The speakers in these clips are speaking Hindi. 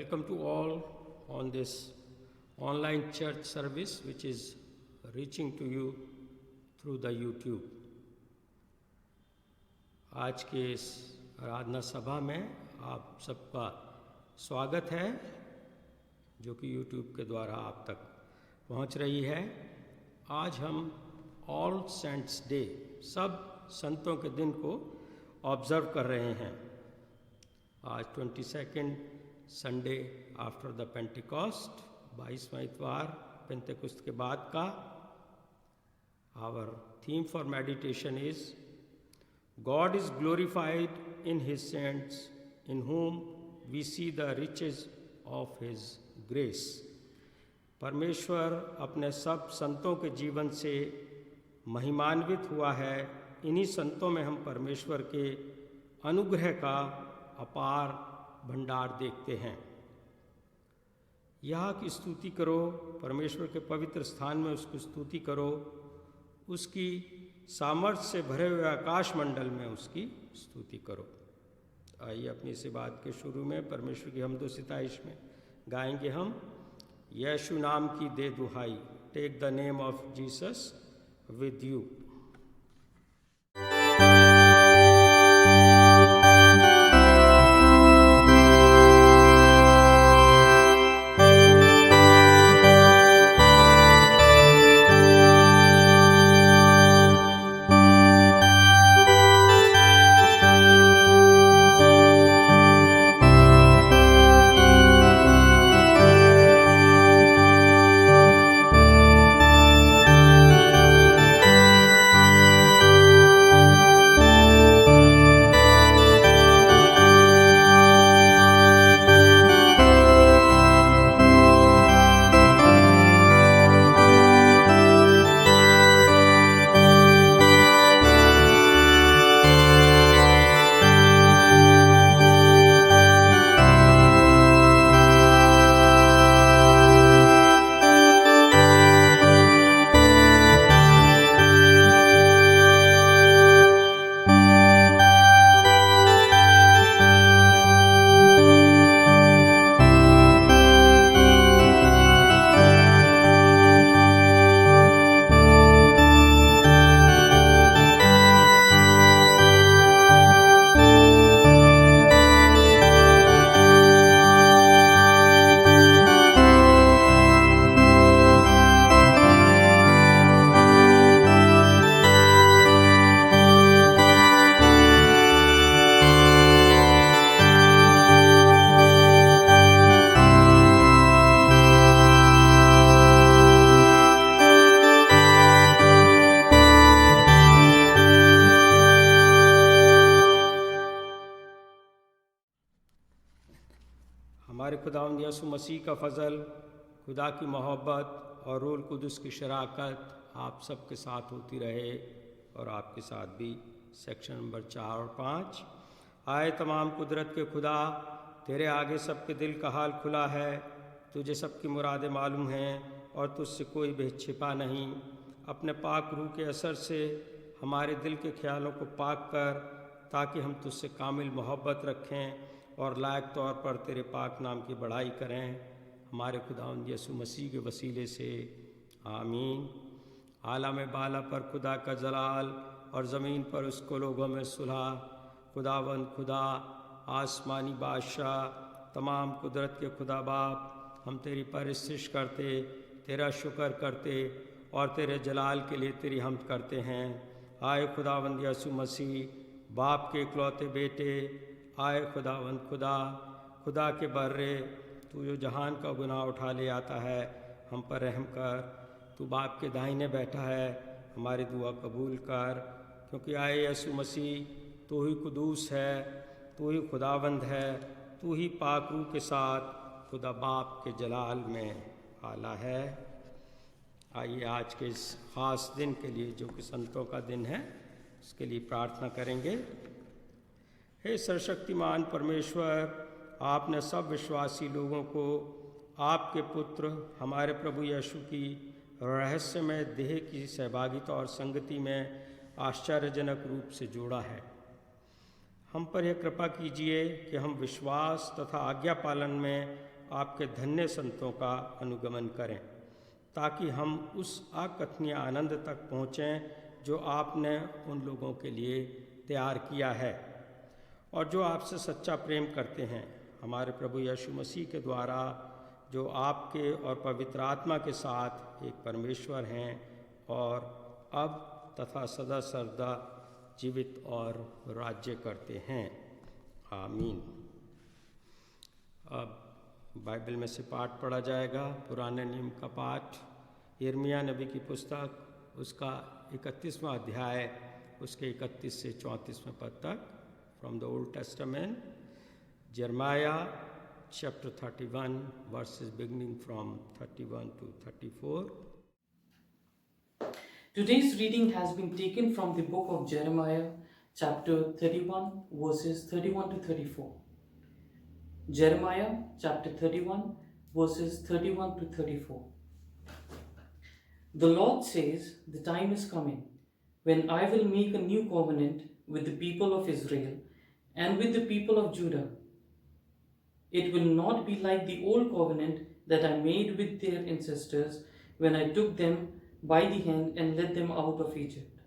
Welcome to all on this online church service which is reaching to you through the YouTube. आज के इस आराधना सभा में आप सबका स्वागत है जो कि YouTube के द्वारा आप तक पहुंच रही है। आज हम ऑल सेंट्स डे, सब संतों के दिन को ऑब्जर्व कर रहे हैं। आज 22 संडे आफ्टर द पेंटिकॉस्ट, 22वां इतवार पेंटेकोस्ट के बाद का। Our theme for meditation is God is glorified in his saints in whom we see the riches of his grace. परमेश्वर अपने सब संतों के जीवन से महिमान्वित हुआ है। इन्हीं संतों में हम परमेश्वर के अनुग्रह का अपार भंडार देखते हैं। यहाँ की स्तुति करो, परमेश्वर के पवित्र स्थान में उसकी स्तुति करो, उसकी सामर्थ्य से भरे हुए आकाश मंडल में उसकी स्तुति करो। आइए अपनी इस बात के शुरू में परमेश्वर की हमदो सिताइश में गाएंगे हम यीशु नाम की दे दुहाई। Take the name of Jesus with you. हमारे खुदावंद यीशु मसीह का फजल, खुदा की मोहब्बत और रूह कुदस की शराकत आप सबके साथ होती रहे और आपके साथ भी। सेक्शन नंबर 4 और 5। आए तमाम कुदरत के खुदा, तेरे आगे सबके दिल का हाल खुला है। तुझे सबकी मुरादें मालूम हैं और तुझसे कोई भेद छिपा नहीं। अपने पाक रूह के असर से हमारे दिल के ख्यालों को पाक कर, ताकि हम तुझसे कामिल मोहब्बत रखें और लायक तौर पर तेरे पाक नाम की बड़ाई करें। हमारे खुदावंद यीशु मसीह के वसीले से आमीन। आला में बाला पर खुदा का जलाल और ज़मीन पर उसको लोगों में सुलह। खुदावंद खुदा, आसमानी बादशाह, तमाम कुदरत के खुदा बाप, हम तेरी परस्तिश करते, तेरा शुक्र करते और तेरे जलाल के लिए तेरी हमद करते हैं। आए खुदावंद यीशु मसीह, बाप के इकलौते बेटे, आए खुदावंद खुदा, खुदा के बर्रे, तू जो जहान का गुनाह उठा ले आता है, हम पर रहम कर। तू बाप के दाहिने बैठा है, हमारी दुआ कबूल कर। क्योंकि आए यीशु मसीह, तू ही कुदूस है, तू ही खुदावंद है, तू ही पाक रूह के साथ खुदा बाप के जलाल में आला है। आइए आज के इस ख़ास दिन के लिए, जो कि संतों का दिन है, उसके लिए प्रार्थना करेंगे। हे सर्वशक्तिमान परमेश्वर, आपने सब विश्वासी लोगों को आपके पुत्र हमारे प्रभु यीशु की रहस्यमय देह की सहभागिता और संगति में आश्चर्यजनक रूप से जोड़ा है। हम पर यह कृपा कीजिए कि हम विश्वास तथा आज्ञा पालन में आपके धन्य संतों का अनुगमन करें, ताकि हम उस अकथनीय आनंद तक पहुँचें जो आपने उन लोगों के लिए तैयार किया है और जो आपसे सच्चा प्रेम करते हैं, हमारे प्रभु यीशु मसीह के द्वारा, जो आपके और पवित्र आत्मा के साथ एक परमेश्वर हैं और अब तथा सदा सर्वदा जीवित और राज्य करते हैं। आमीन। अब बाइबल में से पाठ पढ़ा जाएगा। पुराने नियम का पाठ यिर्मयाह नबी की पुस्तक, उसका 31वां अध्याय, उसके 31 से 34वें पद तक। From the old testament, Jeremiah chapter 31 verses beginning from 31 to 34. Today's reading has been taken from the book of Jeremiah chapter 31 verses 31 to 34. Jeremiah chapter 31 verses 31 to 34. The Lord says, "The time is coming when I will make a new covenant with the people of Israel and with the people of Judah. It will not be like the old covenant that I made with their ancestors when I took them by the hand and led them out of Egypt.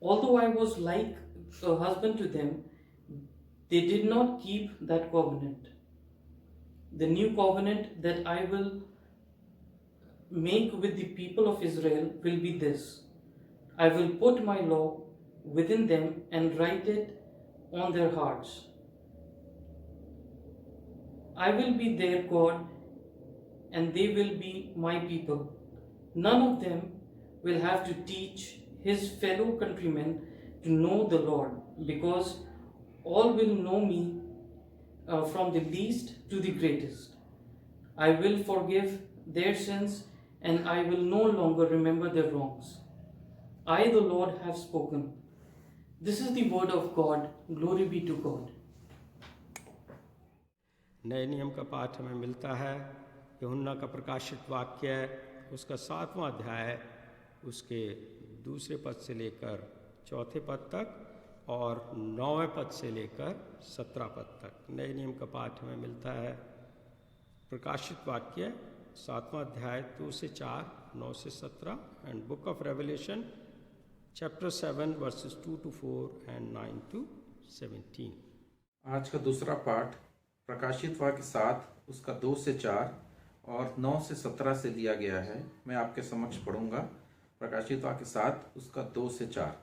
Although I was like a husband to them, they did not keep that covenant. The new covenant that I will make with the people of Israel will be this: I will put my law within them and write it on their hearts. I will be their God, and they will be my people. None of them will have to teach his fellow countrymen to know the Lord, because all will know me, from the least to the greatest. I will forgive their sins, and I will no longer remember their wrongs. I, the Lord, have spoken." This is the word of God. Glory be to God. नए नियम का पाठ हमें मिलता है यूहन्ना का प्रकाशित वाक्य, उसका 7वां अध्याय, उसके 2 पद से लेकर 4 पद तक और 9वें पद से लेकर 17 पद तक। नए नियम का पाठ हमें मिलता है प्रकाशित वाक्य 7वां अध्याय 2 से 4, 9 से 17 and book of revelation chapter 7 versus 2 to 4 and 9 to 17। आज का दूसरा पाठ प्रकाशित वाक्य 7 उसका 2 से 4 और 9 से 17 से लिया गया है। मैं आपके समक्ष पढ़ूंगा। प्रकाशित वाक्य 7 उसका 2 से 4।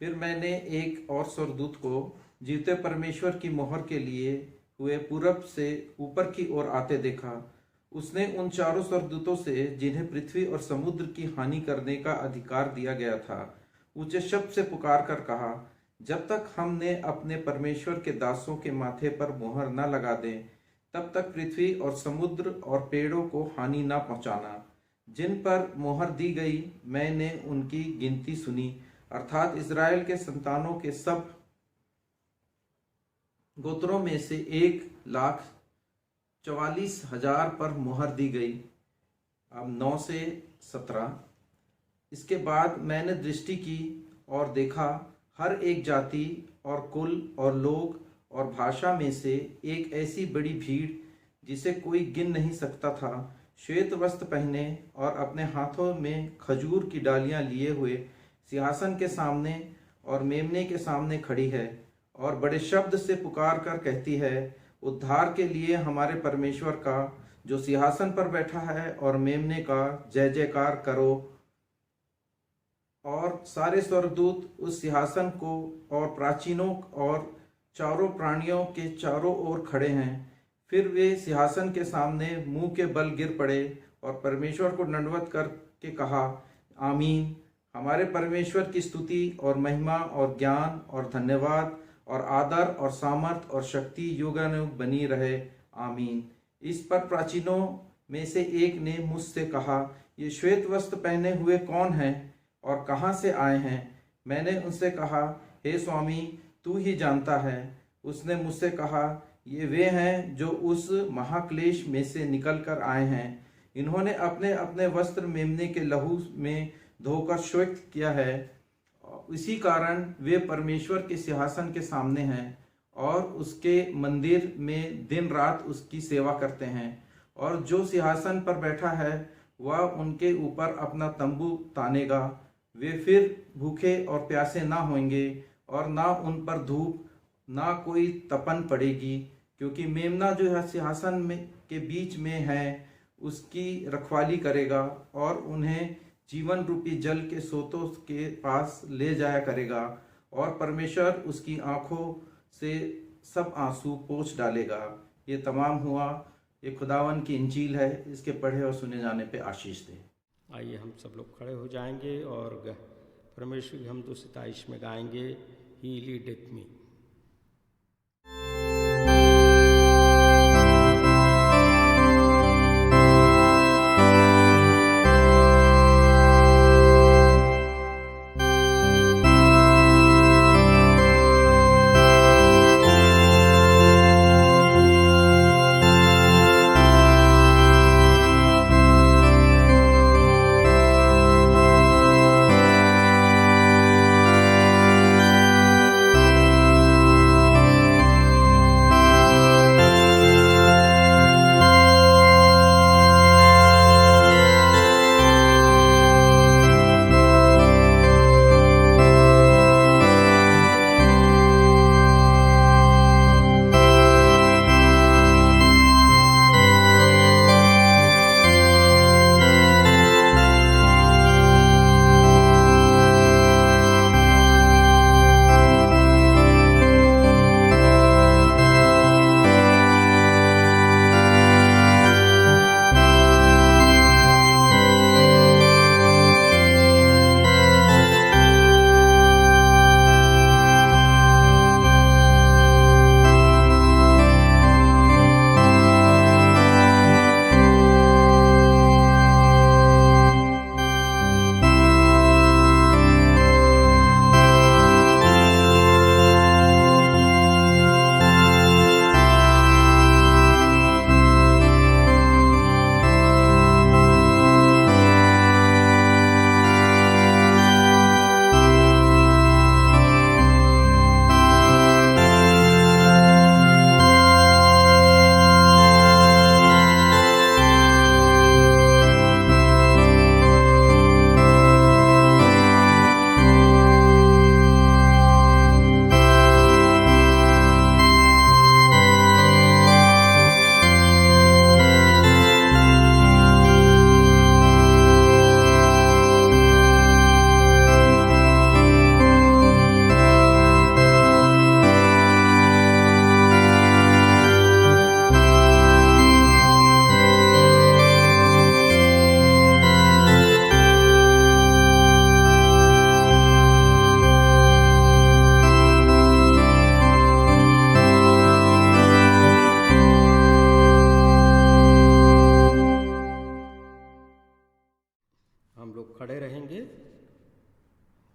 फिर मैंने एक और स्वर्गदूत को जीवते परमेश्वर की मोहर के लिए हुए पूरब से ऊपर की ओर आते देखा। उसने उन 4 स्वर्गदूतों से, जिन्हें पृथ्वी और समुद्र की हानि करने का अधिकार दिया गया था, ऊंचे शब्द से पुकार कर कहा, जब तक हमने अपने परमेश्वर के दासों के माथे पर मोहर न लगा दें, तब तक पृथ्वी और समुद्र और पेड़ों को हानि न पहुंचाना। जिन पर मोहर दी गई, मैंने उनकी गिनती सुनी, अर्थात इज़राइल के संतानों के सब गोत्रों में से 1,44,000 पर मोहर दी गई। अब 9 से 17। इसके बाद मैंने दृष्टि की और देखा, हर एक जाति और कुल और लोग और भाषा में से एक ऐसी बड़ी भीड़ जिसे कोई गिन नहीं सकता था, श्वेत वस्त्र पहने और अपने हाथों में खजूर की डालियां लिए हुए सिंहासन के सामने और मेमने के सामने खड़ी है और बड़े शब्द से पुकार कर कहती है, उद्धार के लिए हमारे परमेश्वर का जो सिंहासन पर बैठा है और मेमने का जय जयकार करो। और सारे स्वर्गदूत उस सिंहासन को और प्राचीनों और चारों प्राणियों के चारों ओर खड़े हैं। फिर वे सिंहासन के सामने मुंह के बल गिर पड़े और परमेश्वर को दंडवत करके कहा, आमीन। हमारे परमेश्वर की स्तुति और महिमा और ज्ञान और धन्यवाद और आदर और सामर्थ और शक्ति युगानुग बनी रहे, आमीन। इस पर प्राचीनों में से एक ने मुझसे कहा, ये श्वेत वस्त्र पहने हुए कौन हैं और कहाँ से आए हैं? मैंने उनसे कहा, हे स्वामी, तू ही जानता है। उसने मुझसे कहा, ये वे हैं जो उस महाक्लेश में से निकल कर आए हैं। इन्होंने अपने अपने वस्त्र मेमने के लहू में धोकर श्वेत किया है। इसी कारण वे परमेश्वर के सिंहासन के सामने हैं और उसके मंदिर में दिन रात उसकी सेवा करते हैं। और जो सिंहासन पर बैठा है वह उनके ऊपर अपना तंबू तानेगा। वे फिर भूखे और प्यासे ना होंगे और ना उन पर धूप ना कोई तपन पड़ेगी, क्योंकि मेमना जो है सिंहासन में के बीच में है उसकी रखवाली करेगा और उन्हें जीवन रूपी जल के सोतों के पास ले जाया करेगा, और परमेश्वर उसकी आंखों से सब आंसू पोंछ डालेगा। ये तमाम हुआ। ये खुदावन की इंजील है। इसके पढ़े और सुने जाने पे आशीष दे। आइए हम सब लोग खड़े हो जाएंगे और परमेश्वर की हम 227 में गाएंगे, ही लीडeth मी।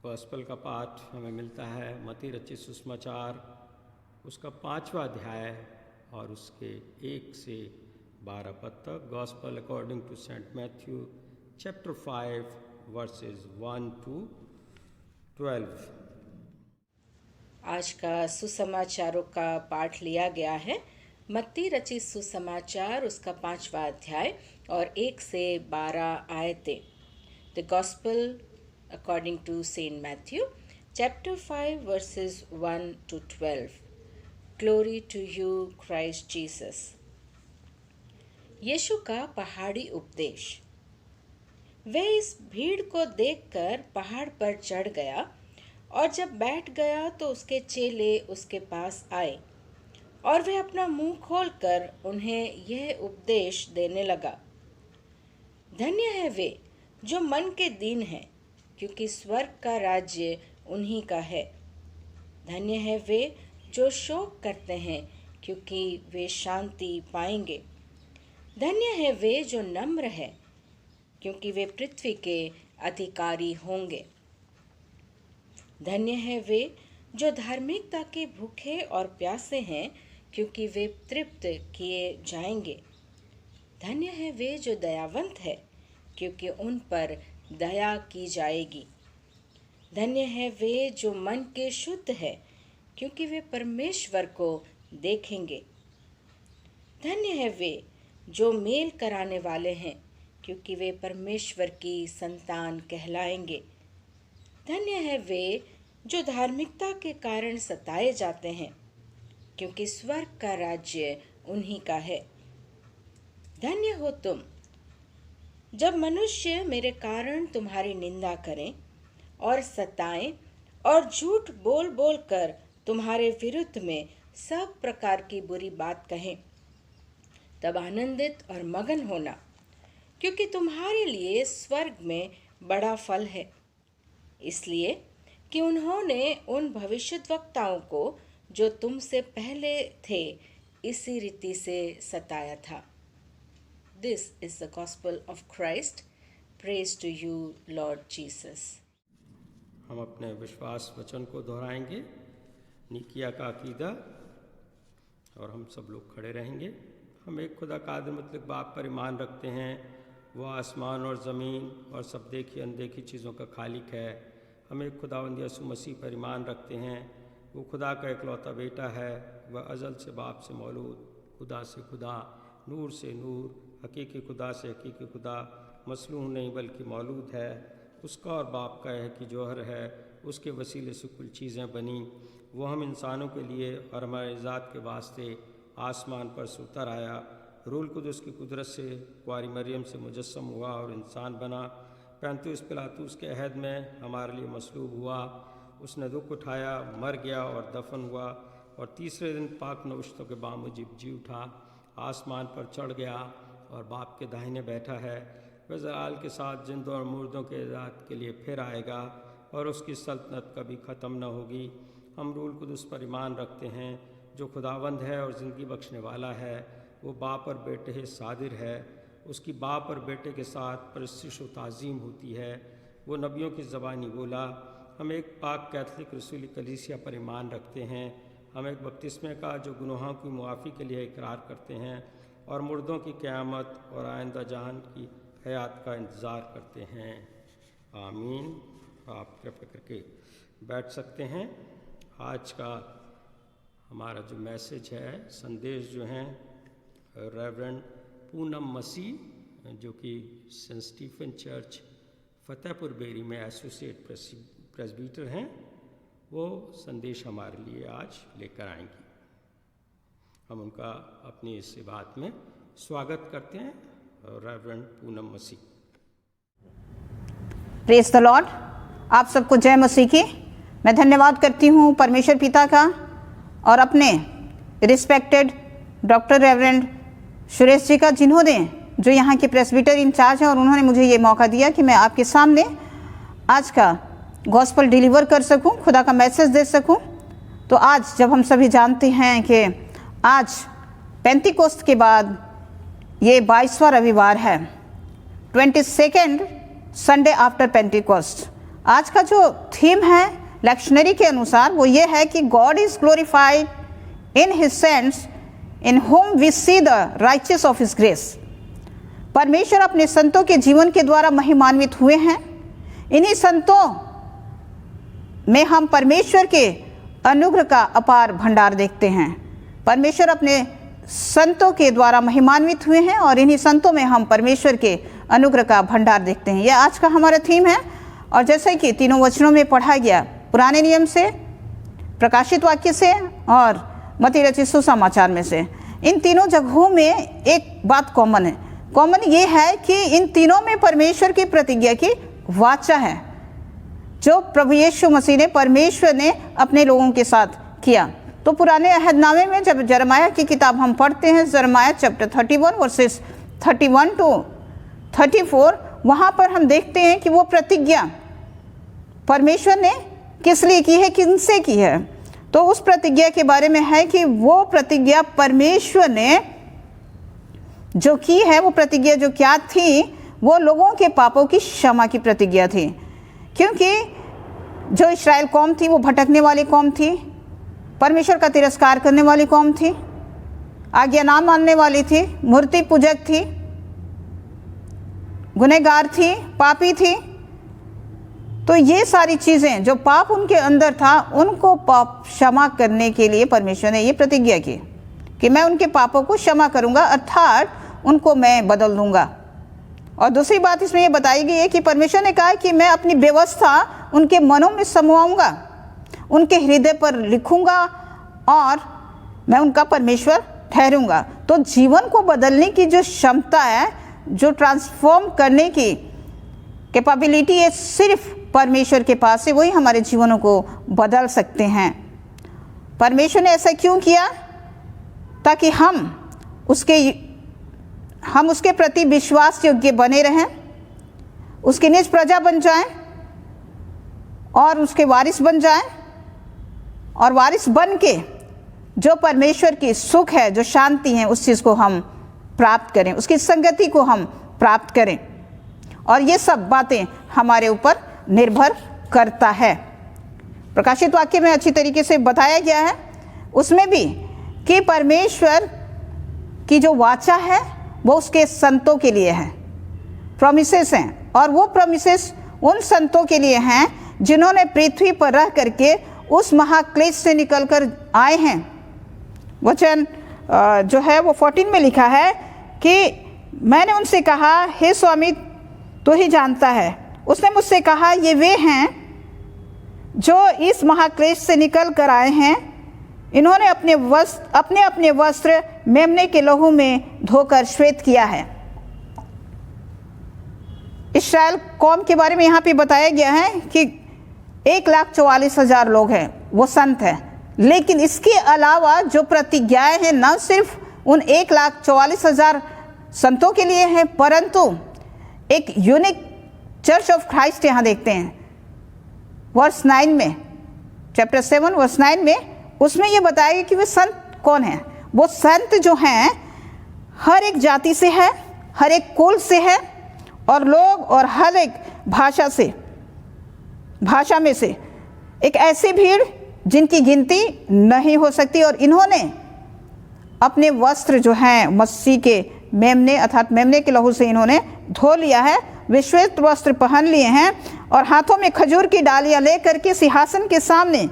गॉस्पेल का पाठ हमें मिलता है मत्ती रचित सुसमाचार उसका 5वां अध्याय और उसके 1 से 12 पद तक। Gospel according to Saint Matthew chapter 5 verses 1 to 12। आज का सुसमाचारों का पाठ लिया गया है मत्ती रचित सुसमाचार उसका 5वां अध्याय और 1 से 12 आयतें। The gospel according to Saint Matthew chapter 5 verses 1 to 12। Glory to you Christ Jesus. यीशु का पहाड़ी उपदेश। वह इस भीड़ को देखकर पहाड़ पर चढ़ गया और जब बैठ गया तो उसके चेले उसके पास आए और वह अपना मुंह खोलकर उन्हें यह उपदेश देने लगा। धन्य है वे जो मन के दीन हैं, क्योंकि स्वर्ग का राज्य उन्हीं का है। धन्य है वे जो शोक करते हैं, क्योंकि वे शांति पाएंगे। धन्य है वे जो नम्र है, क्योंकि वे पृथ्वी के अधिकारी होंगे। धन्य है वे जो धार्मिकता के भूखे और प्यासे हैं, क्योंकि वे तृप्त किए जाएंगे। धन्य है वे जो दयावंत है, क्योंकि उन पर दया की जाएगी। धन्य है वे जो मन के शुद्ध है, क्योंकि वे परमेश्वर को देखेंगे। धन्य है वे जो मेल कराने वाले हैं, क्योंकि वे परमेश्वर की संतान कहलाएंगे। धन्य है वे जो धार्मिकता के कारण सताए जाते हैं, क्योंकि स्वर्ग का राज्य उन्हीं का है। धन्य हो तुम जब मनुष्य मेरे कारण तुम्हारी निंदा करें और सताएं और झूठ बोल बोल कर तुम्हारे विरुद्ध में सब प्रकार की बुरी बात कहें। तब आनंदित और मगन होना, क्योंकि तुम्हारे लिए स्वर्ग में बड़ा फल है, इसलिए कि उन्होंने उन भविष्यद्वक्ताओं को जो तुमसे पहले थे इसी रीति से सताया था। This is the gospel of Christ. Praise to you, Lord Jesus. हम अपने विश्वास वचन को दोहराएंगे, निकिया का अकीदा, और हम सब लोग खड़े रहेंगे। हम एक खुदा कादिर मुतलक बाप पर ईमान रखते हैं, वो आसमान और ज़मीन और सब देखी अनदेखी चीज़ों का खालिक है। हम एक खुदावंद यीशु मसीह पर ईमान रखते हैं, वो खुदा का इकलौता बेटा है। वह अज़ल से बाप से मौलूद, खुदा से खुदा, नूर से नूर, हकीकी खुदा से हकीकी खुदा, मसलूह नहीं बल्कि मौलूद है। उसका और बाप का है कि जौहर है, उसके वसीले से कुल चीज़ें बनी। वो हम इंसानों के लिए और हमारे ज़ात के वास्ते आसमान पर से उतर आया। रूल कुदुस की कुदरत से कुआरी मरियम से मुजस्सम हुआ और इंसान बना। 35 पिलातूस के अहद में हमारे लिए मसलूब हुआ। उसने दुख उठाया, मर गया और दफन हुआ, और तीसरे दिन पाक नौश्तों के बामुजिब जी उठा, आसमान पर चढ़ गया और बाप के दाहिने बैठा है। वह जलाल के साथ जिंदों और मुर्दों के इज़ाद के लिए फिर आएगा, और उसकी सल्तनत कभी ख़त्म न होगी। हम रूल कुदुस पर ईमान रखते हैं, जो खुदावंद है और ज़िंदगी बख्शने वाला है। वो बाप और बेटे है सादिर है, उसकी बाप और बेटे के साथ परस्तिश व ताज़ीम होती है। वो नबियों की ज़बानी बोला। हम एक पाक कैथलिक रसूली कलीसिया पर ईमान रखते हैं। हम एक बपतिस्मे का जो गुनाहों की मुआफ़ी के लिए इकरार करते हैं, और मुर्दों की क़यामत और आइंदा जहान की हयात का इंतज़ार करते हैं। आमीन। आप कृपया करके बैठ सकते हैं। आज का हमारा जो मैसेज है, संदेश जो हैं रेवरेंड पूनम मसीह, जो कि Saint Stephen church Fatehpur Beri में एसोसिएट प्रेस्बिटर हैं, वो संदेश हमारे लिए आज लेकर आएंगी। हम उनका अपनी इस बात में स्वागत करते हैं। Reverend Poonam Masih. Praise the Lord. आप सबको जय मसीह की। मैं धन्यवाद करती हूँ परमेश्वर पिता का और अपने respected doctor reverend Suresh ji का, जिन्होंने जो यहाँ के प्रेस्बिटर इंचार्ज हैं, और उन्होंने मुझे ये मौका दिया कि मैं आपके सामने आज का गॉस्पल डिलीवर कर सकूं, खुदा का मैसेज दे सकूं। तो आज जब हम सभी जानते हैं कि आज पेंतिकोस्त के बाद ये 22वां रविवार है, 22nd संडे आफ्टर पेंटिकोस्ट। आज का जो थीम है लेक्शनरी के अनुसार वो ये है कि God is glorified in his saints in whom we see the riches of his grace. परमेश्वर अपने संतों के जीवन के द्वारा महिमान्वित हुए हैं। इन्हीं संतों में हम परमेश्वर के अनुग्रह का अपार भंडार देखते हैं। परमेश्वर अपने संतों के द्वारा महिमान्वित हुए हैं, और इन्हीं संतों में हम परमेश्वर के अनुग्रह का भंडार देखते हैं। यह आज का हमारा थीम है। और जैसे कि तीनों वचनों में पढ़ा गया, पुराने नियम से, प्रकाशित वाक्य से और मत्ती रचित सुसमाचार में से, इन तीनों जगहों में एक बात कॉमन है। कॉमन ये है कि इन तीनों में परमेश्वर की प्रतिज्ञा की वाचा है, जो प्रभु यीशु मसीह ने, परमेश्वर ने अपने लोगों के साथ किया। तो पुराने अहदनामे में जब जरमाया की किताब हम पढ़ते हैं, जरमाया चैप्टर 31 वर्सेस 31 to 34, वहाँ पर हम देखते हैं कि वो प्रतिज्ञा परमेश्वर ने किस लिए की है, किनसे की है। तो उस प्रतिज्ञा के बारे में है कि वो प्रतिज्ञा परमेश्वर ने जो की है, वो प्रतिज्ञा जो क्या थी, वो लोगों के पापों की क्षमा की प्रतिज्ञा थी। क्योंकि जो इस्राएल कौम थी वो भटकने वाली कौम थी, परमेश्वर का तिरस्कार करने वाली कौम थी, आज्ञा ना मानने वाली थी, मूर्ति पूजक थी, गुनहगार थी, पापी थी। तो ये सारी चीज़ें जो पाप उनके अंदर था, उनको पाप क्षमा करने के लिए परमेश्वर ने ये प्रतिज्ञा की कि मैं उनके पापों को क्षमा करूंगा, अर्थात उनको मैं बदल दूंगा। और दूसरी बात इसमें ये बताई गई है कि परमेश्वर ने कहा कि मैं अपनी व्यवस्था उनके मनों में समवाऊंगा, उनके हृदय पर लिखूंगा और मैं उनका परमेश्वर ठहरूंगा। तो जीवन को बदलने की जो क्षमता है, जो ट्रांसफॉर्म करने की कैपेबिलिटी है, सिर्फ परमेश्वर के पास है। वही हमारे जीवनों को बदल सकते हैं। परमेश्वर ने ऐसा क्यों किया? ताकि हम उसके प्रति विश्वास योग्य बने रहें, उसकी निज प्रजा बन जाएं और उसके वारिस बन जाएं, और वारिस बन के जो परमेश्वर की सुख है, जो शांति है, उस चीज़ को हम प्राप्त करें, उसकी संगति को हम प्राप्त करें। और ये सब बातें हमारे ऊपर निर्भर करता है। प्रकाशित वाक्य में अच्छी तरीके से बताया गया है उसमें भी कि परमेश्वर की जो वाचा है वो उसके संतों के लिए है, प्रोमिसेस हैं, और वो प्रोमिसेस उन संतों के लिए हैं जिन्होंने पृथ्वी पर रह करके उस महाक्लेश से निकलकर आए हैं। वचन जो है वो 14 में लिखा है कि मैंने उनसे कहा, हे स्वामी तू ही जानता है। उसने मुझसे कहा, ये वे हैं जो इस महाक्लेश से निकल कर आए हैं। इन्होंने अपने वस्त्र मेमने के लहू में धोकर श्वेत किया है। इस्राएल कौम के बारे में यहाँ पे बताया गया है कि 1,44,000 लोग हैं, वो संत हैं। लेकिन इसके अलावा जो प्रतिज्ञाएं हैं, न सिर्फ उन 1,44,000 संतों के लिए है, परंतु एक यूनिक चर्च ऑफ क्राइस्ट यहाँ देखते हैं वर्स 9 में, चैप्टर 7 वर्स 9 में, उसमें ये बताया गया कि वे संत कौन हैं। वो संत जो हैं हर एक जाति से है, हर एक कुल से है, और लोग और हर एक भाषा में से एक ऐसी भीड़ जिनकी गिनती नहीं हो सकती। और इन्होंने अपने वस्त्र जो हैं मसीह के मेमने अर्थात मेमने के लहू से इन्होंने धो लिया है, वे श्वेत वस्त्र पहन लिए हैं और हाथों में खजूर की डालियां लेकर के सिंहासन के सामने,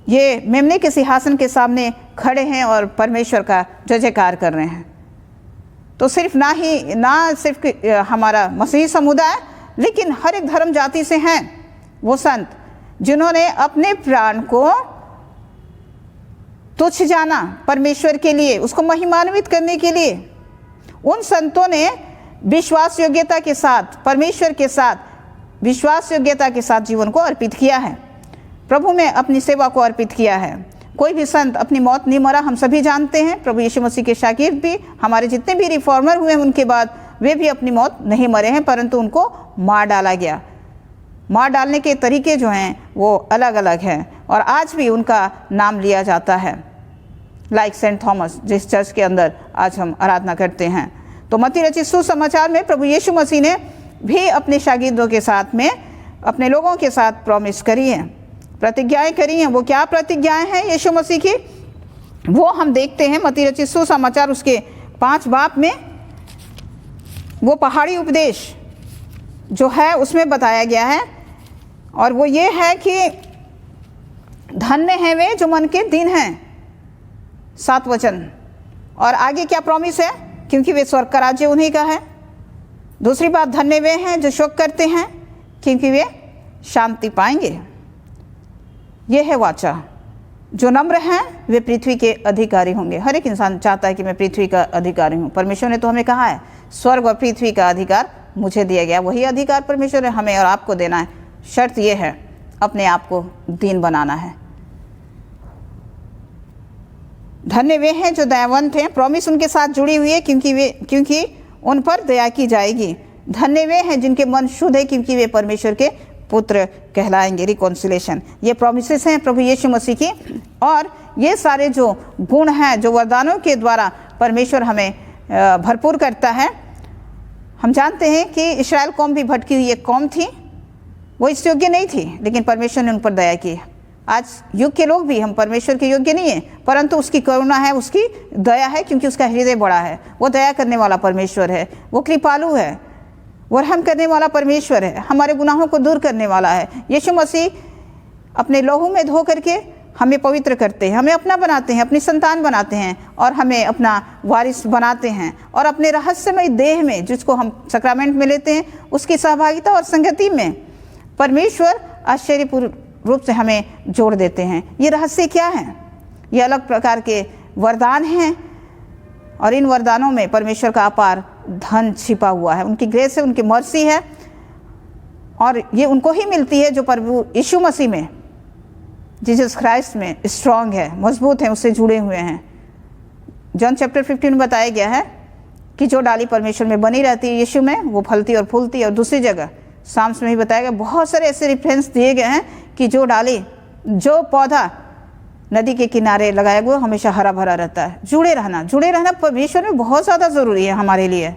ये मेमने के सिंहासन के सामने खड़े हैं और परमेश्वर का जय जयकार कर रहे हैं। तो ना सिर्फ हमारा मसीही समुदाय, लेकिन हर एक धर्म जाति से हैं वो संत जिन्होंने अपने प्राण को तुच्छ जाना परमेश्वर के लिए, उसको महिमान्वित करने के लिए। उन संतों ने विश्वास योग्यता के साथ, परमेश्वर के साथ विश्वास योग्यता के साथ जीवन को अर्पित किया है, प्रभु में अपनी सेवा को अर्पित किया है। कोई भी संत अपनी मौत नहीं मरा, हम सभी जानते हैं। प्रभु यीशु मसीह के शागिर्द भी, हमारे जितने भी रिफॉर्मर हुए हैं उनके बाद, वे भी अपनी मौत नहीं मरे हैं, परंतु उनको मार डाला गया। मार डालने के तरीके जो हैं वो अलग अलग हैं, और आज भी उनका नाम लिया जाता है, लाइक सेंट थॉमस, जिस चर्च के अंदर आज हम आराधना करते हैं। तो मत्ती रचित सुसमाचार में प्रभु यीशु मसीह ने भी अपने शागिर्दों के साथ में, अपने लोगों के साथ प्रॉमिस करी हैं, प्रतिज्ञाएं करी हैं। वो क्या प्रतिज्ञाएं हैं यीशु मसीह की, वो हम देखते हैं मत्ती रचित सुसमाचार उसके 5 बाब में। वो पहाड़ी उपदेश जो है उसमें बताया गया है, और वो ये है कि धन्य हैं वे जो मन के दीन हैं, 7 वचन। और आगे क्या प्रॉमिस है, क्योंकि वे स्वर्ग का राज्य उन्हीं का है। दूसरी बात, धन्य वे हैं जो शोक करते हैं, क्योंकि वे शांति पाएंगे। ये है वाचा। जो नम्र हैं वे पृथ्वी के अधिकारी होंगे। हर एक इंसान चाहता है कि मैं पृथ्वी का अधिकारी हूँ। परमेश्वर ने तो हमें कहा है, स्वर्ग और पृथ्वी का अधिकार मुझे दिया गया। वही अधिकार परमेश्वर ने हमें और आपको देना है। शर्त यह है, अपने आप को दीन बनाना है। धन्य वे हैं जो दयावंत हैं, प्रॉमिस उनके साथ जुड़ी हुई है, क्योंकि उन पर दया की जाएगी। धन्य वे हैं जिनके मन शुद्ध है, क्योंकि वे परमेश्वर के पुत्र कहलाएंगे। रिकॉन्सिलेशन, ये प्रॉमिसेस हैं प्रभु यीशु मसीह की। और ये सारे जो गुण हैं, जो वरदानों के द्वारा परमेश्वर हमें भरपूर करता है। हम जानते हैं कि इस्राएल कौम भी भटकी हुई एक कौम थी, वो इस योग्य नहीं थी, लेकिन परमेश्वर ने उन पर दया की। आज युग के लोग भी, हम परमेश्वर के योग्य नहीं हैं, परंतु उसकी करुणा है, उसकी दया है, क्योंकि उसका हृदय बड़ा है। वो दया करने वाला परमेश्वर है, वो कृपालु है, वो रहम करने वाला परमेश्वर है, हमारे गुनाहों को दूर करने वाला है। यीशु मसीह अपने लहू में धो करके हमें पवित्र करते हैं, हमें अपना बनाते हैं, अपनी संतान बनाते हैं और हमें अपना वारिस बनाते हैं। और अपने रहस्यमय देह में, जिसको हम सैक्रामेंट में लेते हैं, उसकी सहभागिता और संगति में परमेश्वर आश्चर्यपूर्ण रूप से हमें जोड़ देते हैं। ये रहस्य क्या है? ये अलग प्रकार के वरदान हैं और इन वरदानों में परमेश्वर का अपार धन छिपा हुआ है। उनकी ग्रेस है, उनकी मर्सी है और ये उनको ही मिलती है जो प्रभु यीशु मसीह में, जीसस क्राइस्ट में स्ट्रांग है, मजबूत है, उससे जुड़े हुए हैं। जॉन चैप्टर 15 में बताया गया है कि जो डाली परमेश्वर में बनी रहती है यीशु में, वो फलती और फूलती है। और दूसरी जगह साम्स में भी बताया गया, बहुत सारे ऐसे रेफरेंस दिए गए हैं कि जो डाली, जो पौधा नदी के किनारे लगाया हुआ हमेशा हरा भरा रहता है। जुड़े रहना परमेश्वर में बहुत ज़्यादा ज़रूरी है हमारे लिए।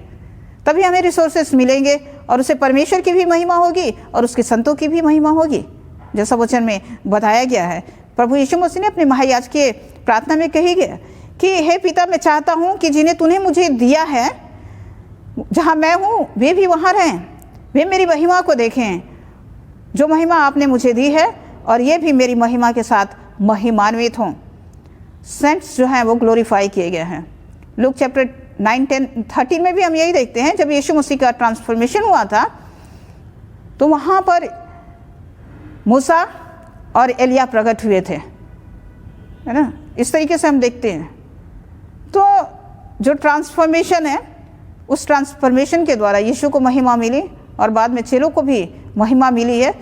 तभी हमें रिसोर्सेस मिलेंगे और उसे परमेश्वर की भी महिमा होगी और उसके संतों की भी महिमा होगी, जैसा वचन में बताया गया है। प्रभु यीशु मसीह ने अपने महायाजकीय प्रार्थना में कही गया कि हे पिता, मैं चाहता हूँ कि जिन्हें तूने मुझे दिया है, जहाँ मैं हूँ वे भी वहाँ रहें, वे मेरी महिमा को देखें, जो महिमा आपने मुझे दी है, और ये भी मेरी महिमा के साथ महिमान्वित हों। सेंट्स जो हैं वो ग्लोरीफाई किए गए हैं। लूक चैप्टर 9, 10, 13 में भी हम यही देखते हैं। जब यीशु मसीह का ट्रांसफॉर्मेशन हुआ था तो वहाँ पर मूसा और एलिया प्रकट हुए थे, है ना। इस तरीके से हम देखते हैं। तो जो ट्रांसफॉर्मेशन है, उस ट्रांसफॉर्मेशन के द्वारा यीशु को महिमा मिली और बाद में चेलों को भी महिमा मिली है।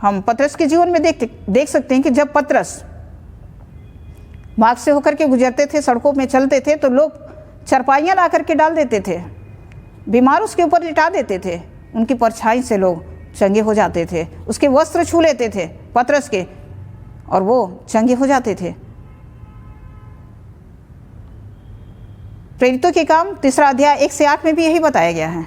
हम पतरस के जीवन में देख सकते हैं कि जब पतरस मार्ग से होकर के गुजरते थे, सड़कों में चलते थे, तो लोग चरपाइयाँ ला करके डाल देते थे, बीमार उसके ऊपर लिटा देते थे, उनकी परछाई से लोग चंगे हो जाते थे। उसके वस्त्र छू लेते थे पतरस के और वो चंगे हो जाते थे। प्रेरितों के काम 3 अध्याय 1 से 8 में भी यही बताया गया है।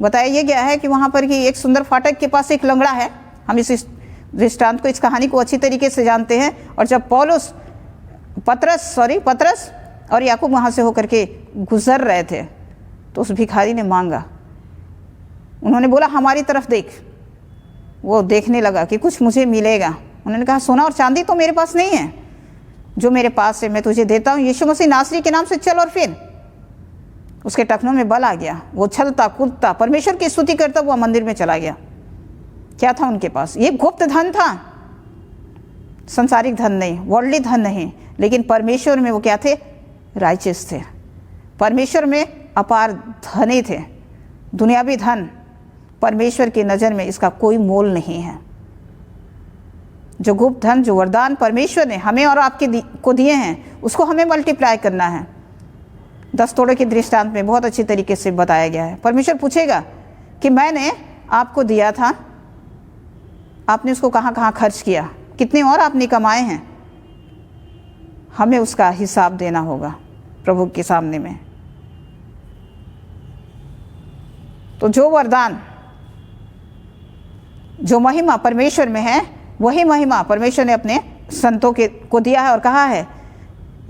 बताया ये गया है कि वहाँ पर कि एक सुंदर फाटक के पास एक लंगड़ा है। हम इस दृष्टांत को, इस कहानी को अच्छी तरीके से जानते हैं। और जब पतरस और याकूब वहाँ से होकर के गुजर रहे थे तो उस भिखारी ने मांगा। उन्होंने बोला, हमारी तरफ देख। वो देखने लगा कि कुछ मुझे मिलेगा। उन्होंने कहा, सोना और चांदी तो मेरे पास नहीं है, जो मेरे पास है मैं तुझे देता हूँ। यीशु मसीह नासरी के नाम से चल। और फिर उसके टखनों में बल आ गया। वो छलता कूदता परमेश्वर की स्तुति करता हुआ मंदिर में चला गया। क्या था उनके पास? ये गुप्त धन था, संसारिक धन नहीं, वर्ल्डली धन नहीं, लेकिन परमेश्वर में वो क्या थे? राइचियस थे। परमेश्वर में अपार धनी थे। दुनियावी धन परमेश्वर की नज़र में इसका कोई मोल नहीं है। जो गुप्त धन, जो वरदान परमेश्वर ने हमें और आपके को दिए हैं, उसको हमें मल्टीप्लाई करना है। 10 तोड़े के दृष्टांत में बहुत अच्छी तरीके से बताया गया है। परमेश्वर पूछेगा कि मैंने आपको दिया था, आपने उसको कहाँ कहाँ खर्च किया, कितने और आपने कमाए हैं। हमें उसका हिसाब देना होगा प्रभु के सामने में। तो जो वरदान, जो महिमा परमेश्वर में है, वही महिमा परमेश्वर ने अपने संतों को दिया है। और कहा है,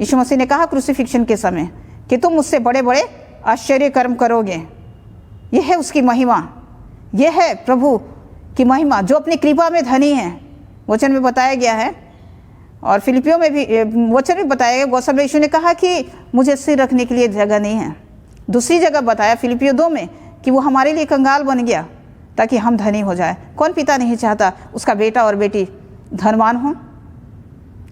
यीशु मसीह ने कहा क्रूसिफिक्शन के समय कि तुम मुझसे बड़े बड़े आश्चर्य कर्म करोगे। यह है उसकी महिमा, यह है प्रभु की महिमा जो अपनी कृपा में धनी है। वचन में बताया गया है और फिलिपियों में भी वचन में बताया गया। गौसम यीशु ने कहा कि मुझे सिर रखने के लिए जगह नहीं है। दूसरी जगह बताया फिलिपियों 2 में कि वो हमारे लिए कंगाल बन गया ताकि हम धनी हो जाए। कौन पिता नहीं चाहता उसका बेटा और बेटी धनवान हो?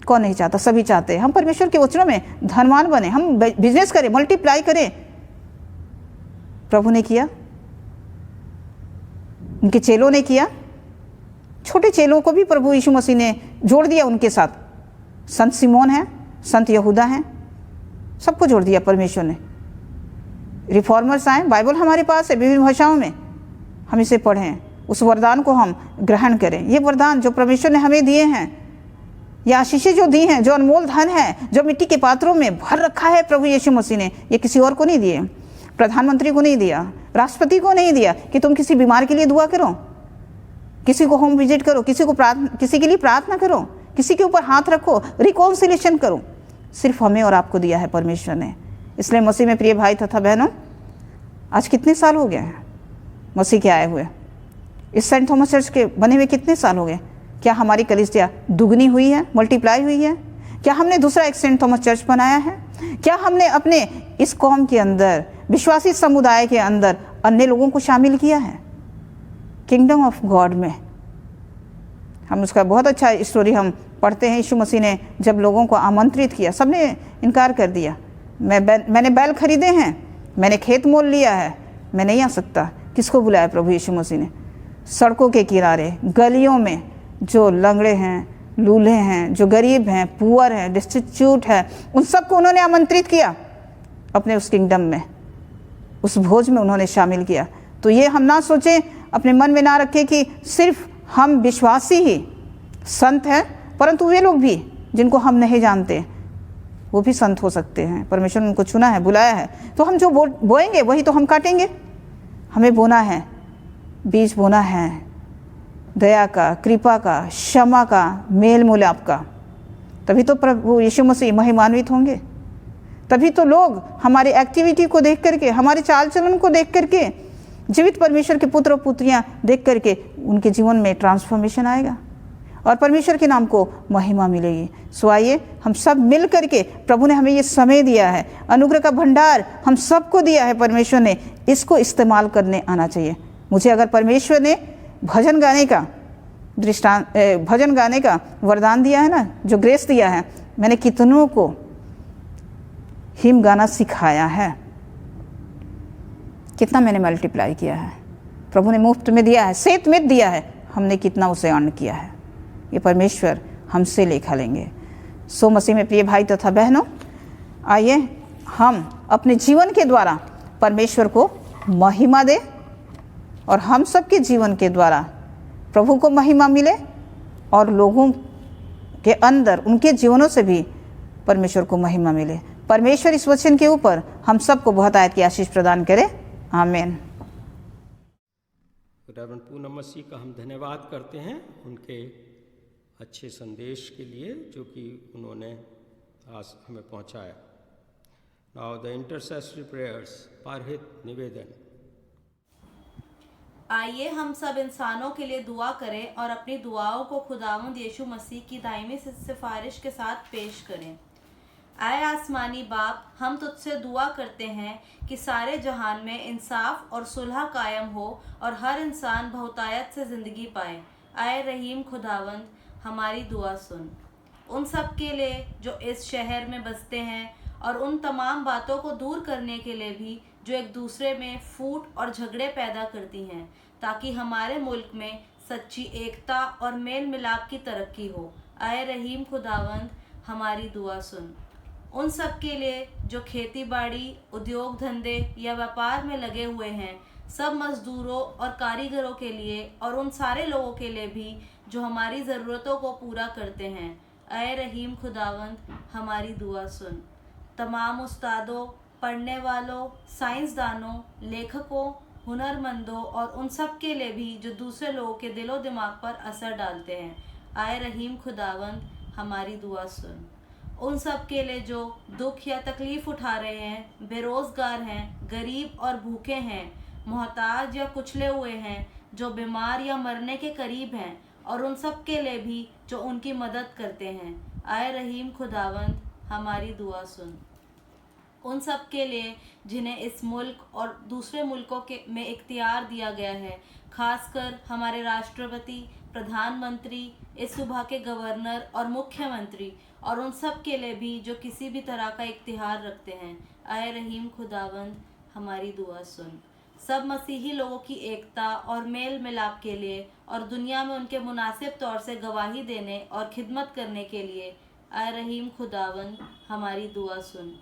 कौन नहीं चाहता? सभी चाहते हैं हम परमेश्वर के वचनों में धनवान बने, हम बिजनेस करें, मल्टीप्लाई करें। प्रभु ने किया, उनके चेलों ने किया। छोटे चेलों को भी प्रभु यीशु मसीह ने जोड़ दिया उनके साथ। संत सिमोन है, संत यहूदा हैं, सबको जोड़ दिया परमेश्वर ने। रिफॉर्मर्स आए, बाइबल हमारे पास है विभिन्न भाषाओं में, हम इसे पढ़ें, उस वरदान को हम ग्रहण करें। ये वरदान जो परमेश्वर ने हमें दिए हैं, या आशीषें जो दी हैं, जो अनमोल धन है, जो मिट्टी के पात्रों में भर रखा है प्रभु यीशु मसीह ने, ये किसी और को नहीं दिए। प्रधानमंत्री को नहीं दिया, राष्ट्रपति को नहीं दिया कि तुम किसी बीमार के लिए दुआ करो, किसी को होम विजिट करो, किसी के लिए प्रार्थना करो, किसी के ऊपर हाथ रखो, रिकॉन्सिलेशन करो। सिर्फ हमें और आपको दिया है परमेश्वर ने। इसलिए मसीह में प्रिय भाई तथा बहनों, आज कितने साल हो गए हैं मसीह के आए हुए। इस सेंट थॉमस चर्च के बने हुए कितने साल हो गए? क्या हमारी कलीसिया दुगनी हुई है, मल्टीप्लाई हुई है? क्या हमने दूसरा एक सेंट थॉमस चर्च बनाया है? क्या हमने अपने इस कौम के अंदर, विश्वासी समुदाय के अंदर अन्य लोगों को शामिल किया है किंगडम ऑफ गॉड में? हम उसका बहुत अच्छा स्टोरी हम पढ़ते हैं। यीशु मसीह ने जब लोगों को आमंत्रित किया, सबने इनकार कर दिया। मैंने बैल खरीदे हैं, मैंने खेत मोल लिया है, मैं नहीं आ सकता। किसको बुलाया प्रभु यीशु मसीह ने? सड़कों के किनारे, गलियों में जो लंगड़े हैं, लूल्हे हैं, जो गरीब हैं, पुअर हैं, डिस्टिट्यूट हैं, उन सबको उन्होंने आमंत्रित किया अपने उस किंगडम में, उस भोज में उन्होंने शामिल किया। तो ये हम ना सोचें, अपने मन में ना रखें कि सिर्फ हम विश्वासी ही संत हैं, परंतु वे लोग भी जिनको हम नहीं जानते वो भी संत हो सकते हैं। परमेश्वर ने उनको चुना है, बुलाया है। तो हम जो बोएंगे वही तो हम काटेंगे। हमें बोना है, बीज बोना है दया का, कृपा का, क्षमा का, मेल मिलाप का। तभी तो प्रभु यीशु मसीह महिमान्वित होंगे। तभी तो लोग हमारी एक्टिविटी को देख करके, हमारे चाल चलन को देख करके, जीवित परमेश्वर के पुत्र और पुत्रियां देख करके उनके जीवन में ट्रांसफॉर्मेशन आएगा और परमेश्वर के नाम को महिमा मिलेगी। सो आइए हम सब मिल करके, प्रभु ने हमें ये समय दिया है, अनुग्रह का भंडार हम सबको दिया है परमेश्वर ने, इसको इस्तेमाल करने आना चाहिए। मुझे अगर परमेश्वर ने भजन गाने का वरदान दिया है ना, जो ग्रेस दिया है, मैंने कितनों को हिम गाना सिखाया है, कितना मैंने मल्टीप्लाई किया है। प्रभु ने मुफ्त में दिया है, सेत में दिया है, हमने कितना उसे अर्न किया है, ये परमेश्वर हमसे लेखा लेंगे। सो मसीह में प्रिय भाई तथा बहनों, आइए हम अपने जीवन के द्वारा परमेश्वर को महिमा दें और हम सबके जीवन के द्वारा प्रभु को महिमा मिले और लोगों के अंदर, उनके जीवनों से भी परमेश्वर को महिमा मिले। परमेश्वर इस वचन के ऊपर हम सबको बहुत आयत की आशीष प्रदान करे। आमीन। रेवरेंड पूनम मसीह का हम धन्यवाद करते हैं उनके अच्छे संदेश के लिए जो कि उन्होंने आज हमें पहुंचाया। नाउ द इंटरसेसरी प्रेयर्स, परहित निवेदन। आइए हम सब इंसानों के लिए दुआ करें और अपनी दुआओं को खुदावंद यीशु मसीह की दायमी सिफारिश के साथ पेश करें। आए आसमानी बाप, हम तुझसे दुआ करते हैं कि सारे जहान में इंसाफ और सुलह कायम हो और हर इंसान बहुतायत से ज़िंदगी पाए। आए रहीम खुदावंद, हमारी दुआ सुन। उन सब के लिए जो इस शहर में बसते हैं और उन तमाम बातों को दूर करने के लिए भी जो एक दूसरे में फूट और झगड़े पैदा करती हैं, ताकि हमारे मुल्क में सच्ची एकता और मेल मिलाप की तरक्की हो। आए रहीम खुदावंद, हमारी दुआ सुन। उन सब के लिए जो खेती बाड़ी, उद्योग धंधे या व्यापार में लगे हुए हैं, सब मजदूरों और कारीगरों के लिए और उन सारे लोगों के लिए भी जो हमारी ज़रूरतों को पूरा करते हैं। आए रहीम खुदावंद, हमारी दुआ सुन। तमाम उस्तादों, पढ़ने वालों, साइंसदानों, लेखकों, हुनरमंदों और उन सब के लिए भी जो दूसरे लोगों के दिलो दिमाग पर असर डालते हैं। आए रहीम खुदावंद, हमारी दुआ सुन। उन सब के लिए जो दुख या तकलीफ़ उठा रहे हैं, बेरोज़गार हैं, गरीब और भूखे हैं, मोहताज या कुचले हुए हैं, जो बीमार या मरने के करीब हैं, और उन सब के लिए भी जो उनकी मदद करते हैं। आए रहीम खुदावंद, हमारी दुआ सुन। उन सब के लिए जिन्हें इस मुल्क और दूसरे मुल्कों में इख्तियार दिया गया है, खासकर हमारे राष्ट्रपति, प्रधानमंत्री, इस सूबा के गवर्नर और मुख्यमंत्री, और उन सब के लिए भी जो किसी भी तरह का इख्तियार रखते हैं। आए रहीम खुदावंद, हमारी दुआ सुन। सब मसीही लोगों की एकता और मेल मिलाप के लिए और दुनिया में उनके मुनासिब तौर से गवाही देने और खिदमत करने के लिए। आए रहीम खुदावंद, हमारी दुआ सुन।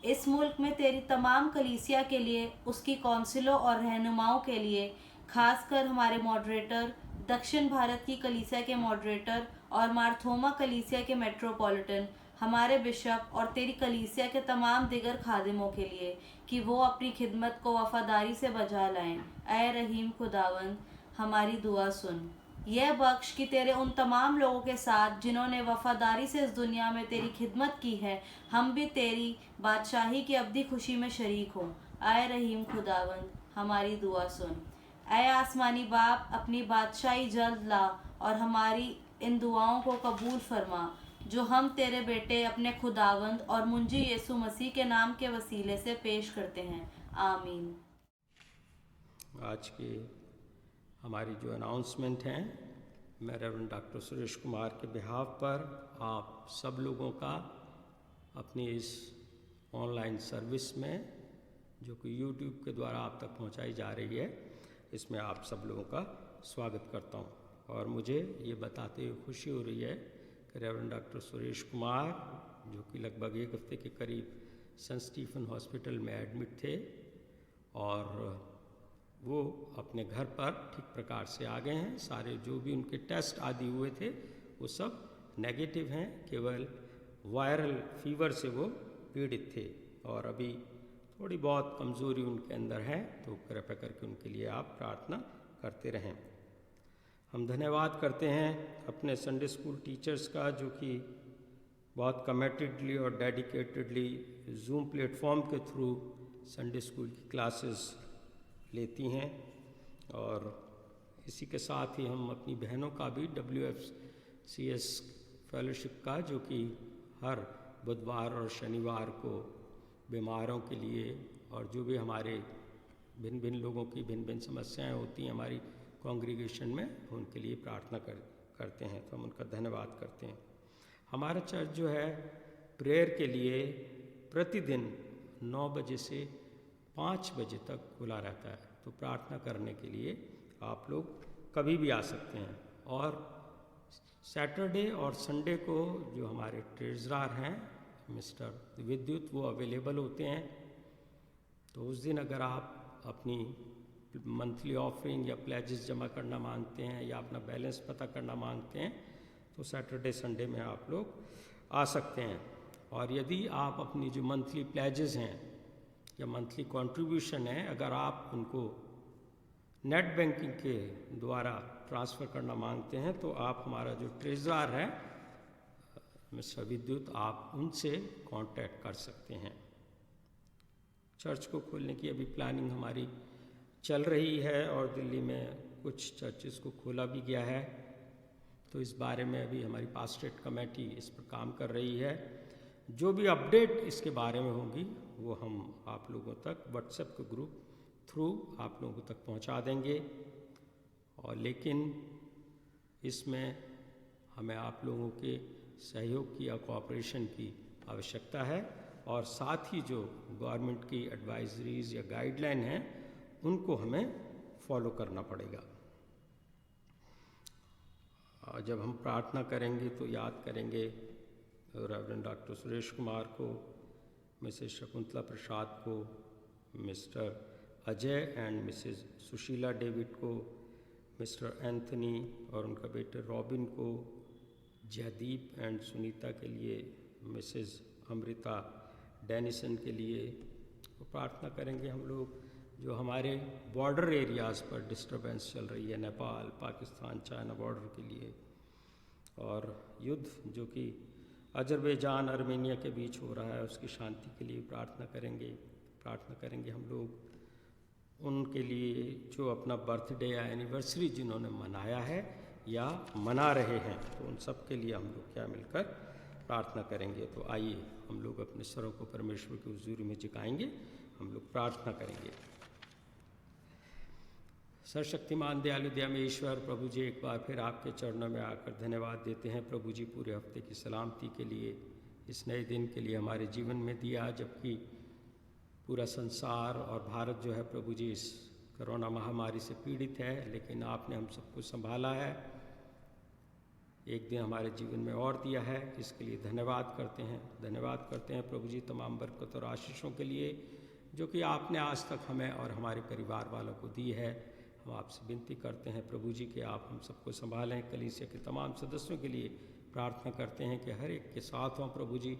इस मुल्क में तेरी तमाम कलीसिया के लिए, उसकी कौंसिलों और रहनुमाओं के लिए, खासकर हमारे मॉडरेटर, दक्षिण भारत की कलीसिया के मॉडरेटर और मार्थोमा कलीसिया के मेट्रोपॉलिटन, हमारे बिशप और तेरी कलीसिया के तमाम दिगर खादिमों के लिए, कि वो अपनी खिदमत को वफादारी से बजा लाएं। ऐ रहीम खुदावंद, हमारी दुआ सुन। यह बख्श कि तेरे उन तमाम लोगों के साथ जिन्होंने वफादारी से इस दुनिया में तेरी खिदमत की है, हम भी तेरी बादशाही की अब्दी खुशी में शरीक हों। आए रहीम खुदावंद, हमारी दुआ सुन। ऐ आसमानी बाप, अपनी बादशाही जल्द ला और हमारी इन दुआओं को कबूल फरमा जो हम तेरे बेटे अपने खुदावंद और मुंजी यीशु मसीह के नाम के वसीले से पेश करते हैं। आमीन। आज की हमारी जो अनाउंसमेंट हैं, मैं रेवरेंड डॉक्टर सुरेश कुमार के बिहाफ पर आप सब लोगों का अपनी इस ऑनलाइन सर्विस में जो कि यूट्यूब के द्वारा आप तक पहुंचाई जा रही है, इसमें आप सब लोगों का स्वागत करता हूं। और मुझे ये बताते हुए खुशी हो रही है कि रेवरेंड डॉक्टर सुरेश कुमार, जो कि लगभग एक हफ्ते के करीब सेंट स्टीफन हॉस्पिटल में एडमिट थे और वो अपने घर पर ठीक प्रकार से आ गए हैं। सारे जो भी उनके टेस्ट आदि हुए थे वो सब नेगेटिव हैं, केवल वायरल फीवर से वो पीड़ित थे और अभी थोड़ी बहुत कमज़ोरी उनके अंदर है, तो कृपया करके उनके लिए आप प्रार्थना करते रहें। हम धन्यवाद करते हैं अपने संडे स्कूल टीचर्स का, जो कि बहुत कमिटेडली और डेडिकेटेडली जूम प्लेटफॉर्म के थ्रू संडे स्कूल की क्लासेस लेती हैं। और इसी के साथ ही हम अपनी बहनों का भी WFCS फेलोशिप का, जो कि हर बुधवार और शनिवार को बीमारों के लिए और जो भी हमारे भिन्न भिन्न लोगों की भिन्न भिन्न समस्याएं होती हैं हमारी कॉन्ग्रीगेशन में, उनके लिए प्रार्थना करते हैं, तो हम उनका धन्यवाद करते हैं। हमारा चर्च जो है प्रेयर के लिए प्रतिदिन 9 बजे से 5 बजे तक खुला रहता है, तो प्रार्थना करने के लिए आप लोग कभी भी आ सकते हैं। और सैटरडे और संडे को जो हमारे ट्रेजरर हैं मिस्टर विद्युत, वो अवेलेबल होते हैं, तो उस दिन अगर आप अपनी मंथली ऑफरिंग या प्लेजेस जमा करना मांगते हैं या अपना बैलेंस पता करना मांगते हैं, तो सैटरडे संडे में आप लोग आ सकते हैं। और यदि आप अपनी जो मंथली प्लेजेस हैं या मंथली कंट्रीब्यूशन है, अगर आप उनको नेट बैंकिंग के द्वारा ट्रांसफ़र करना मांगते हैं, तो आप हमारा जो ट्रेजरर है मिस्टर विद्युत, आप उनसे कांटेक्ट कर सकते हैं। चर्च को खोलने की अभी प्लानिंग हमारी चल रही है और दिल्ली में कुछ चर्चेस को खोला भी गया है, तो इस बारे में अभी हमारी पास्टरेट कमेटी इस पर काम कर रही है। जो भी अपडेट इसके बारे में होगी वो हम आप लोगों तक व्हाट्सएप के ग्रुप थ्रू आप लोगों तक पहुंचा देंगे। और लेकिन इसमें हमें आप लोगों के सहयोग की या कोऑपरेशन की आवश्यकता है, और साथ ही जो गवर्नमेंट की एडवाइजरीज या गाइडलाइन हैं उनको हमें फॉलो करना पड़ेगा। जब हम प्रार्थना करेंगे तो याद करेंगे रेवरेंड डॉक्टर सुरेश कुमार को, मिसेस शकुंतला प्रसाद को, mister Ajay and Mrs Sushila David को, मिस्टर एंथनी और उनका बेटे रॉबिन को, जयदीप एंड सुनीता के लिए, मिसेस अमृता डेनिसन के लिए तो प्रार्थना करेंगे। हम लोग जो हमारे बॉर्डर एरियाज़ पर डिस्टर्बेंस चल रही है, नेपाल, पाकिस्तान, चाइना बॉर्डर के लिए, और युद्ध जो कि अजरबैजान आर्मेनिया के बीच हो रहा है, उसकी शांति के लिए प्रार्थना करेंगे हम लोग उनके लिए जो अपना बर्थडे या एनिवर्सरी जिन्होंने मनाया है या मना रहे हैं, तो उन सब के लिए हम लोग क्या मिलकर प्रार्थना करेंगे। तो आइए हम लोग अपने सरों को परमेश्वर की हुजूरी में झुकाएंगे, हम लोग प्रार्थना करेंगे। सर्वशक्तिमान दयालु दयामय ईश्वर प्रभु जी, एक बार फिर आपके चरणों में आकर धन्यवाद देते हैं प्रभु जी, पूरे हफ्ते की सलामती के लिए, इस नए दिन के लिए हमारे जीवन में दिया, जबकि पूरा संसार और भारत जो है प्रभु जी इस कोरोना महामारी से पीड़ित है, लेकिन आपने हम सबको संभाला है, एक दिन हमारे जीवन में और दिया है, इसके लिए धन्यवाद करते हैं प्रभु जी तमाम बरकत और आशीषों के लिए जो कि आपने आज तक हमें और हमारे परिवार वालों को दी है। हम आपसे विनती करते हैं प्रभु जी कि आप हम सबको संभालें। कलीसिया के तमाम सदस्यों के लिए प्रार्थना करते हैं कि हर एक के साथ हों प्रभु जी,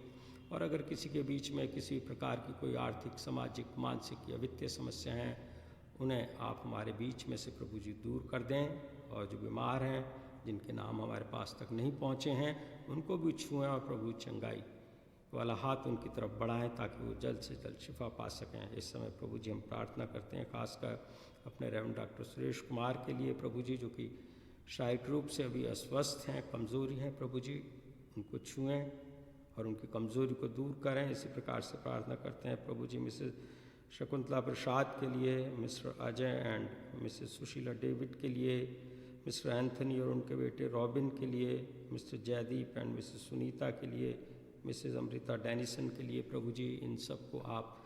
और अगर किसी के बीच में किसी प्रकार की कोई आर्थिक, सामाजिक, मानसिक या वित्तीय समस्या हैं, उन्हें आप हमारे बीच में से प्रभु जी दूर कर दें, और जो बीमार हैं, जिनके नाम हमारे पास तक नहीं पहुँचे हैं, उनको भी छुएं और प्रभु चंगाई वाला हाथ उनकी तरफ बढ़ाएं ताकि वो जल्द से जल्द शिफा पा सकें। इस समय प्रभु जी हम प्रार्थना करते हैं खासकर अपने रेवरेंड डॉक्टर सुरेश कुमार के लिए प्रभु जी, जो कि शारीरिक रूप से अभी अस्वस्थ हैं, कमज़ोरी हैं। प्रभु जी उनको छुएं और उनकी कमज़ोरी को दूर करें। इसी प्रकार से प्रार्थना करते हैं प्रभु जी मिसेस शकुंतला प्रसाद के लिए, mister Ajay and Mrs Sushila David के लिए, मिस्टर एंथनी और उनके बेटे रॉबिन के लिए, Mr Jaideep and Mrs Sunita के लिए, मिसेस अमृता डेनिसन के लिए। प्रभु जी इन सब को आप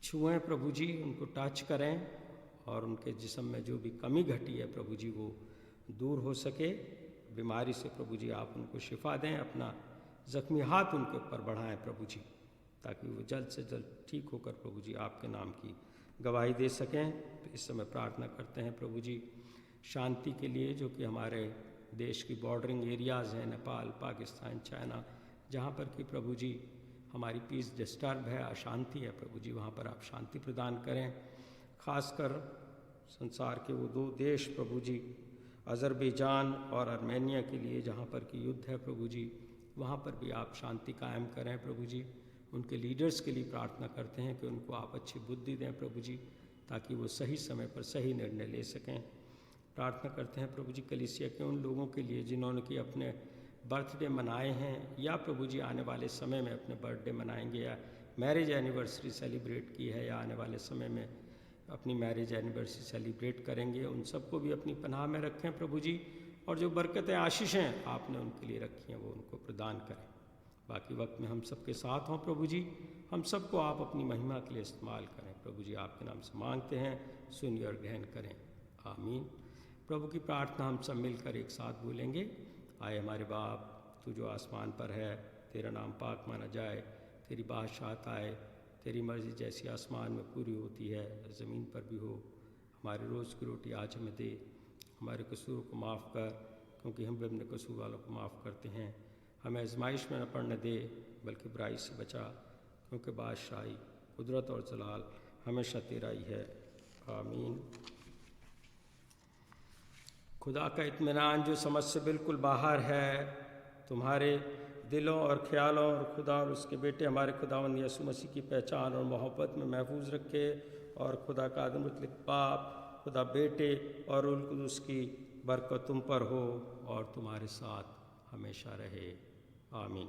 छुएं प्रभु जी, उनको टच करें और उनके जिस्म में जो भी कमी घटी है प्रभु जी वो दूर हो सके। बीमारी से प्रभु जी आप उनको शिफा दें, अपना ज़ख्मी हाथ उनके ऊपर बढ़ाएं प्रभु जी, ताकि वो जल्द से जल्द ठीक होकर प्रभु जी आपके नाम की गवाही दे सकें। तो इस समय प्रार्थना करते हैं प्रभु जी शांति के लिए, जो कि हमारे देश की बॉर्डरिंग एरियाज़ हैं, नेपाल, पाकिस्तान, चाइना, जहाँ पर कि प्रभु जी हमारी पीस डिस्टर्ब है, अशांति है प्रभु जी, वहाँ पर आप शांति प्रदान करें। ख़ासकर संसार के वो 2 देश प्रभु जी, अज़रबैजान और आर्मेनिया के लिए, जहाँ पर कि युद्ध है प्रभु जी, वहाँ पर भी आप शांति कायम करें प्रभु जी। उनके लीडर्स के लिए प्रार्थना करते हैं कि उनको आप अच्छी बुद्धि दें प्रभु जी, ताकि वो सही समय पर सही निर्णय ले सकें। प्रार्थना करते हैं प्रभु जी कलीसिया के उन लोगों के लिए जिन्होंने कि अपने बर्थडे मनाए हैं या प्रभु जी आने वाले समय में अपने बर्थडे मनाएंगे, या मैरिज एनिवर्सरी सेलिब्रेट की है, या आने वाले समय में अपनी मैरिज एनिवर्सरी सेलिब्रेट करेंगे। उन सबको भी अपनी पनाह में रखें प्रभु जी, और जो बरकतें आशीषें आपने उनके लिए रखी हैं वो उनको प्रदान करें। बाकी वक्त में हम सबके साथ हों प्रभु जी, हम सबको आप अपनी महिमा के लिए इस्तेमाल करें प्रभु जी। आपके नाम से मांगते हैं, सुनिए और ग्रहण करें, आमीन। प्रभु की प्रार्थना हम सब मिलकर एक साथ बोलेंगे। आए हमारे बाप, तू जो आसमान पर है, तेरा नाम पाक माना जाए, तेरी बादशाहत आए, तेरी मर्ज़ी जैसी आसमान में पूरी होती है ज़मीन पर भी हो। हमारी रोज़ की रोटी आज हमें दे, हमारे कसूरों को माफ़ कर क्योंकि हम भी अपने कसूर वालों को माफ़ करते हैं। हमें आजमाइश में न पड़ने दे बल्कि बुराई से बचा, क्योंकि बादशाही, कुदरत और जलाल हमेशा तेरा ही है, आमीन। खुदा का इत्मीनान जो समझ से बिल्कुल बाहर है, तुम्हारे दिलों और ख्यालों और खुदा और उसके बेटे हमारे खुदावंद यीशु मसीह की पहचान और मोहब्बत में महफूज रखे, और खुदा का आदम मुतलक बाप, खुदा बेटे और रूह कुदूस की बरकत तुम पर हो और तुम्हारे साथ हमेशा रहे, आमीन।